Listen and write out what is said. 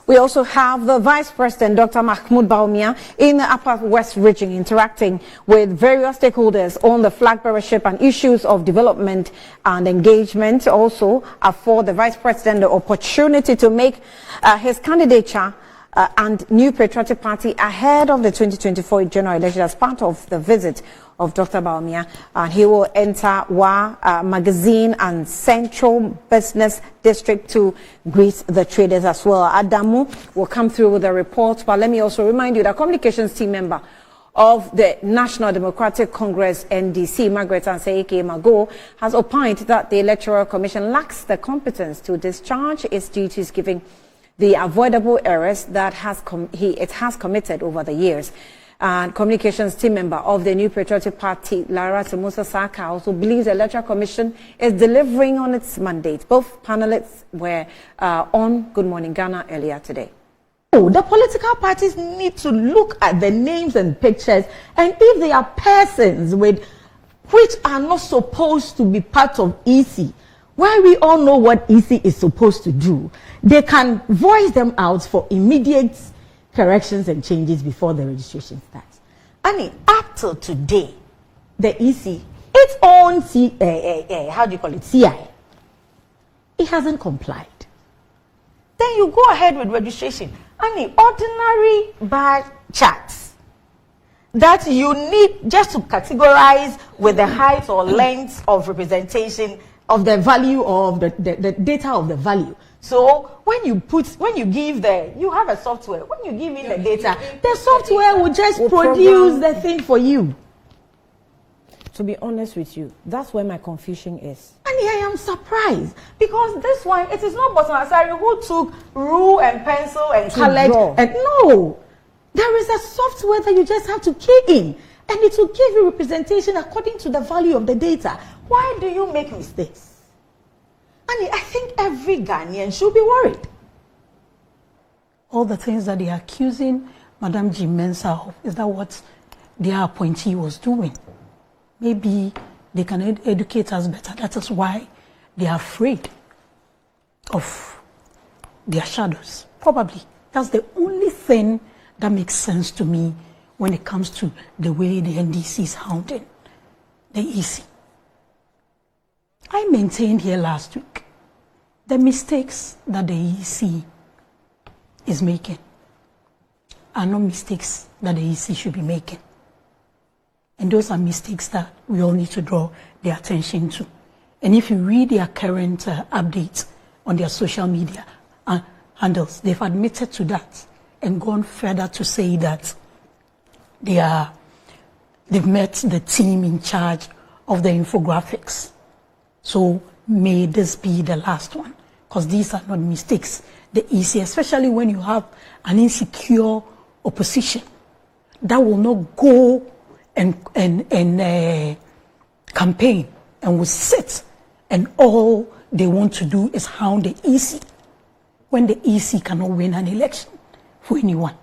We also have the Vice President, Dr. Mahmoud Bawumia, in the Upper West region interacting with various stakeholders on the flag bearership and issues of development and engagement. Also, afford the Vice President the opportunity to make his candidature and New Patriotic Party ahead of the 2024 general election as part of the visit of Dr. Bawumia. And he will enter Wa Magazine and Central Business District to greet the traders as well. Adamu will come through with a report, but let me also remind you that communications team member of the National Democratic Congress NDC, Magaret Ansei aka Mago, has opined that the Electoral Commission lacks the competence to discharge its duties, giving the avoidable errors that it has committed over the years. And communications team member of the New Patriotic Party, Lara Musa Saka, also believes the Electoral Commission is delivering on its mandate. Both panelists were on Good Morning Ghana earlier today. The political parties need to look at the names and pictures, and if they are persons which are not supposed to be part of EC, why we all know what EC is supposed to do, they can voice them out for immediate corrections and changes before the registration starts. And up till today, the EC, its own CI, it hasn't complied. Then you go ahead with registration. And ordinary bar charts that you need just to categorize with the height or length of representation of the value of the data of the value. So when you have a software, when you give in the data, the software will just produce the thing for you. To be honest with you, that's where my confusion is. And I am surprised because this one, it is not Bosan Asari who took rule and pencil and colored. And no, there is a software that you just have to key in, and it will give you representation according to the value of the data. Why do you make mistakes? And I think every Ghanaian should be worried. All the things that they are accusing Madam Jim Mensah of, is that what their appointee was doing? Maybe they can educate us better. That is why they are afraid of their shadows. Probably. That's the only thing that makes sense to me when it comes to the way the NDC is hounding the EC. I maintained here last week the mistakes that the EC is making are not mistakes that the EC should be making. And those are mistakes that we all need to draw their attention to. And if you read their current updates on their social media handles, they've admitted to that and gone further to say that they've met the team in charge of the infographics. So may this be the last one, because these are not mistakes. The EC, especially when you have an insecure opposition that will not go and campaign and will sit, and all they want to do is hound the EC when the EC cannot win an election for anyone.